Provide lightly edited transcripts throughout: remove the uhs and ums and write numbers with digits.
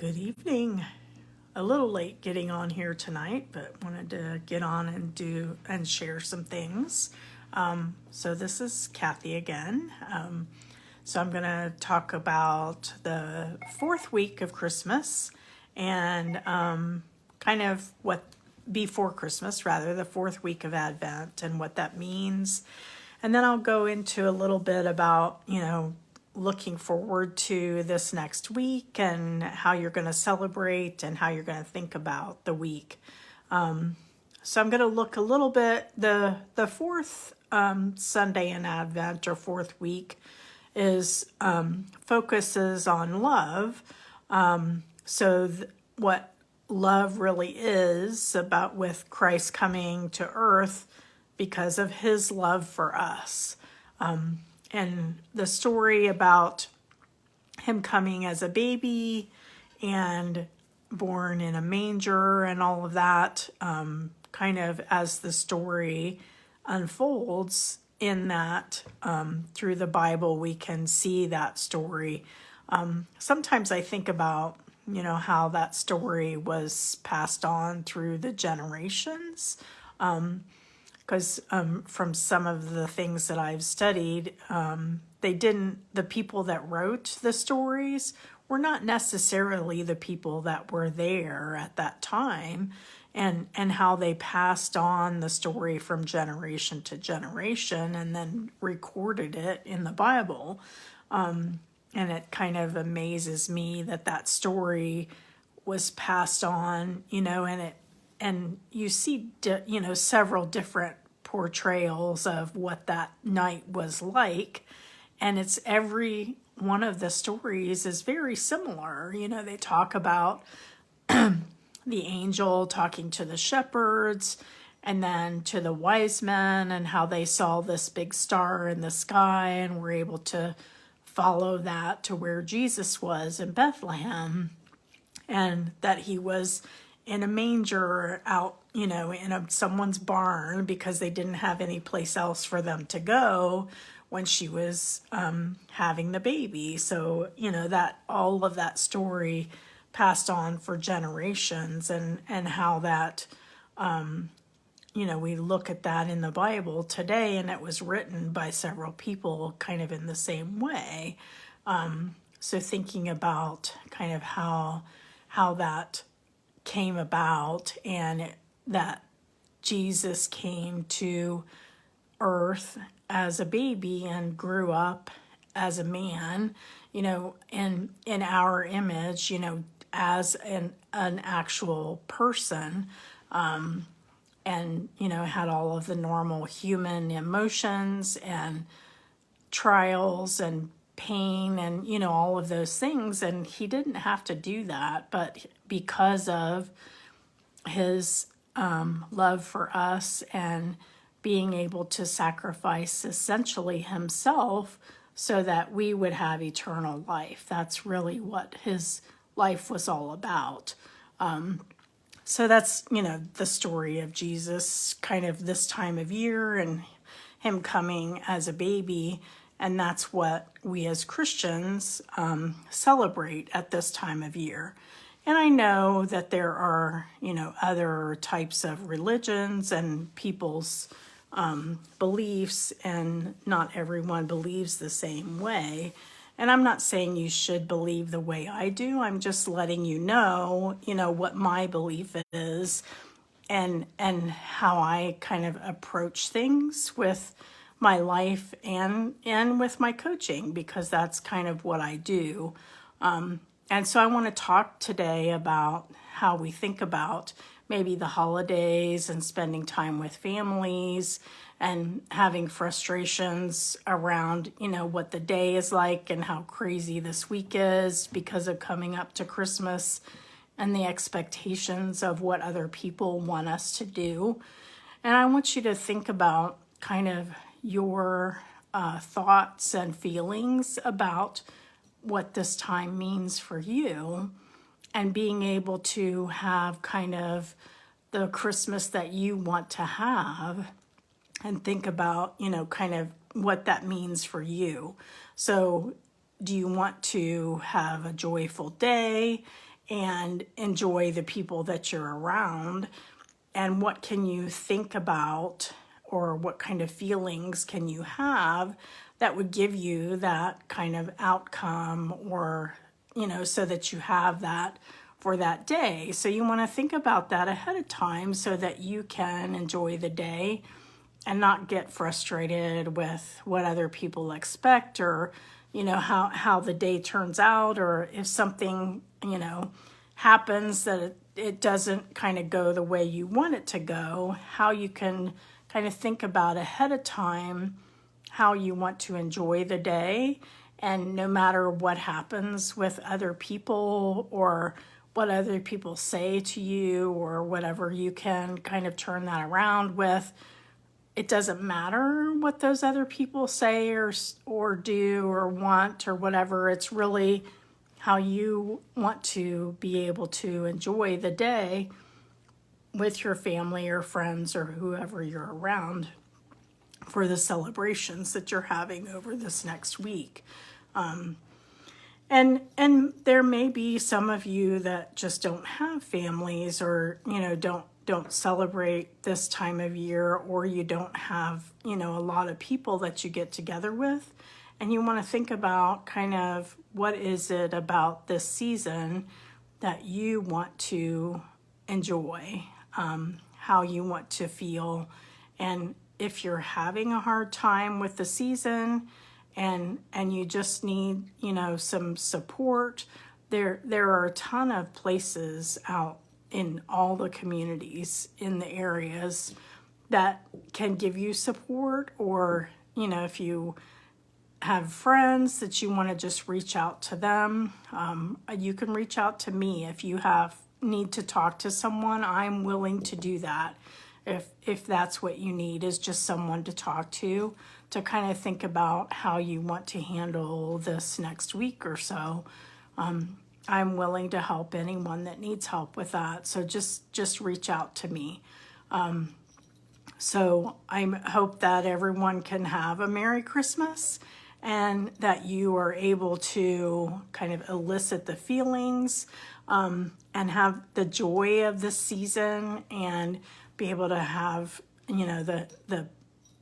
Good evening. A little late getting on here tonight, but wanted to get on and do and share some things. So this is Kathy again. So I'm going to talk about the fourth week of Christmas and kind of what before Christmas, rather, the fourth week of Advent and what that means. And then I'll go into a little bit about, looking forward to this next week and how you're going to celebrate and how you're going to think about the week. So I'm going to look a little bit, the fourth Sunday in Advent or fourth week is focuses on love. What love really is about with Christ coming to earth because of his love for us. And the story about him coming as a baby and born in a manger and all of that, kind of as the story unfolds in that through the Bible, we can see that story. Sometimes I think about, how that story was passed on through the generations. Because from some of the things that I've studied, the people that wrote the stories were not necessarily the people that were there at that time, and how they passed on the story from generation to generation and then recorded it in the Bible. And it kind of amazes me that story was passed on, and you see, several different portrayals of what that night was like. And it's every one of the stories is very similar. They talk about the angel talking to the shepherds and then to the wise men and how they saw this big star in the sky and were able to follow that to where Jesus was in Bethlehem, and that he was in a manger out, in someone's barn because they didn't have any place else for them to go when she was having the baby. So, that all of that story passed on for generations, and how that, we look at that in the Bible today, and it was written by several people kind of in the same way. So thinking about kind of how that came about, and that Jesus came to earth as a baby and grew up as a man, in our image, as an actual person, and, had all of the normal human emotions and trials and pain and, all of those things. And he didn't have to do that, but because of his love for us and being able to sacrifice essentially himself so that we would have eternal life. That's really what his life was all about. So that's, the story of Jesus kind of this time of year and him coming as a baby. And that's what we as Christians celebrate at this time of year. And I know that there are, other types of religions and people's beliefs, and not everyone believes the same way. And I'm not saying you should believe the way I do. I'm just letting you know, what my belief is, and how I kind of approach things with my life and with my coaching, because that's kind of what I do. And so I want to talk today about how we think about maybe the holidays and spending time with families and having frustrations around, what the day is like and how crazy this week is because of coming up to Christmas and the expectations of what other people want us to do. And I want you to think about kind of your thoughts and feelings about what this time means for you, and being able to have kind of the Christmas that you want to have, and think about, kind of what that means for you. So do you want to have a joyful day and enjoy the people that you're around. And what can you think about, or what kind of feelings can you have that would give you that kind of outcome, or, so that you have that for that day. So you want to think about that ahead of time so that you can enjoy the day and not get frustrated with what other people expect, or, how the day turns out, or if something, happens that it doesn't kind of go the way you want it to go, how you can kind of think about ahead of time how you want to enjoy the day. And no matter what happens with other people, or what other people say to you, or whatever, you can kind of turn that around with, it doesn't matter what those other people say or do or want or whatever. It's really how you want to be able to enjoy the day with your family or friends or whoever you're around for the celebrations that you're having over this next week. And there may be some of you that just don't have families, or, don't celebrate this time of year, or you don't have, a lot of people that you get together with. And you want to think about kind of what is it about this season that you want to enjoy, how you want to feel. And if you're having a hard time with the season, and you just need, some support, there are a ton of places out in all the communities in the areas that can give you support. Or, if you have friends that you want to just reach out to them, you can reach out to me. If you need to talk to someone, I'm willing to do that. If that's what you need, is just someone to talk to kind of think about how you want to handle this next week or so. I'm willing to help anyone that needs help with that. So just reach out to me. So I hope that everyone can have a Merry Christmas, and that you are able to kind of elicit the feelings, and have the joy of the season, and be able to have,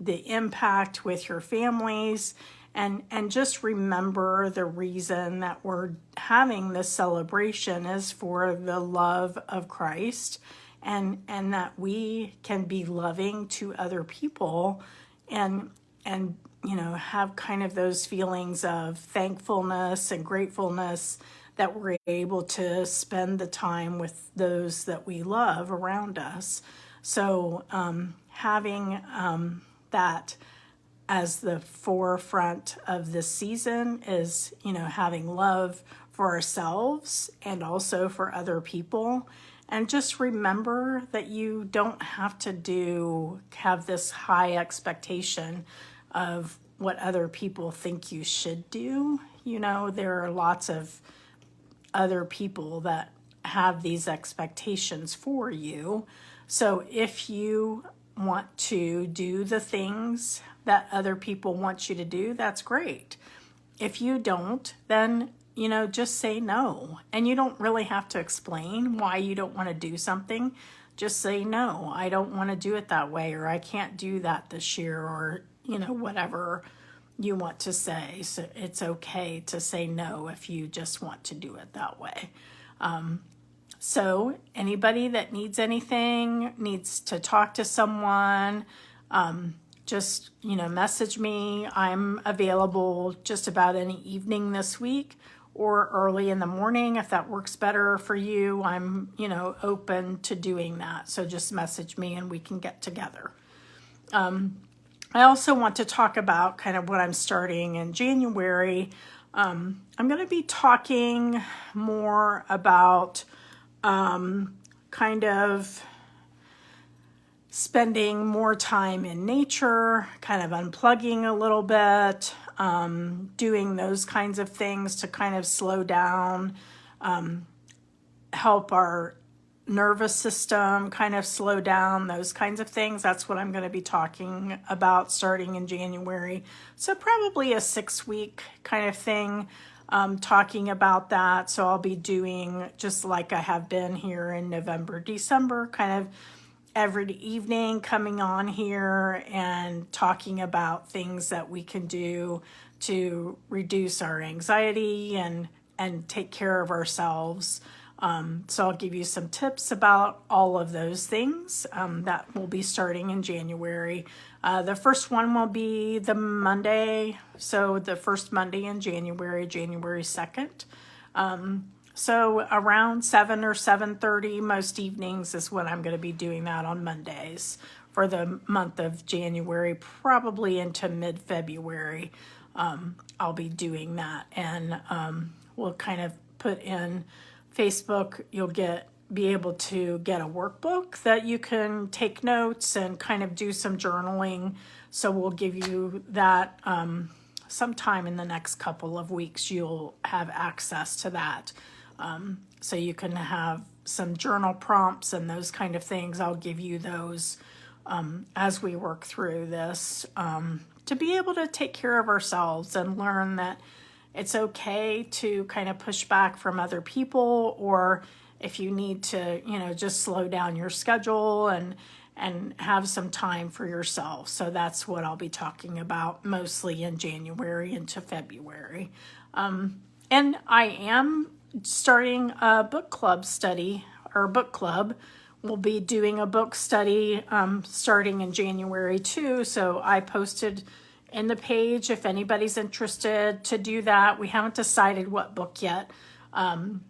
the impact with your families, and just remember the reason that we're having this celebration is for the love of Christ, and that we can be loving to other people, and have kind of those feelings of thankfulness and gratefulness that we're able to spend the time with those that we love around us. So having that as the forefront of this season is, having love for ourselves and also for other people. And just remember that you don't have to have this high expectation of what other people think you should do. There are lots of other people that have these expectations for you. So if you want to do the things that other people want you to do, that's great. If you don't, then, just say no. And you don't really have to explain why you don't want to do something. Just say, no, I don't want to do it that way, or I can't do that this year, or, whatever you want to say. So it's okay to say no if you just want to do it that way. So anybody that needs anything, needs to talk to someone, just, message me. I'm available just about any evening this week, or early in the morning if that works better for you. I'm, open to doing that. So just message me and we can get together. I also want to talk about kind of what I'm starting in January. I'm going to be talking more about kind of spending more time in nature, kind of unplugging a little bit, doing those kinds of things to kind of slow down, help our nervous system kind of slow down, those kinds of things. That's what I'm going to be talking about starting in January. So probably a 6-week kind of thing. talking about that. So I'll be doing, just like I have been here in November, December, kind of every evening coming on here and talking about things that we can do to reduce our anxiety and take care of ourselves. So I'll give you some tips about all of those things that will be starting in January. The first one will be the Monday, so the first Monday in January, January 2nd. So around 7 or 7:30 most evenings is when I'm going to be doing that on Mondays for the month of January, probably into mid-February. I'll be doing that, and we'll kind of put in Facebook. You'll be able to get a workbook that you can take notes and kind of do some journaling. So we'll give you that sometime in the next couple of weeks. You'll have access to that. So you can have some journal prompts and those kind of things. I'll give you those as we work through this to be able to take care of ourselves and learn that it's okay to kind of push back from other people, or if you need to, just slow down your schedule and have some time for yourself. So that's what I'll be talking about mostly in January into February. And I am starting a book club study, or book club. We'll be doing a book study starting in January too. So I posted in the page if anybody's interested to do that. We haven't decided what book yet.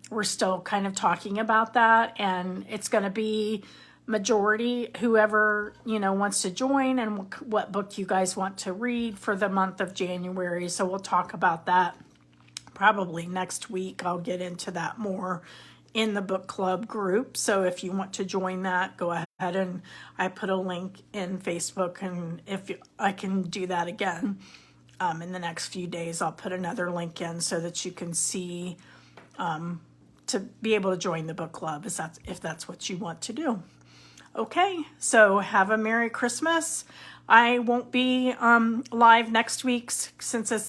We're still kind of talking about that, and it's going to be majority whoever wants to join, and what book you guys want to read for the month of January. So we'll talk about that probably next week. I'll get into that more in the book club group. So if you want to join that, go ahead, and I put a link in Facebook, and if I can do that again in the next few days, I'll put another link in so that you can see to be able to join the book club if that's what you want to do. Okay, so have a Merry Christmas. I won't be live next week since it's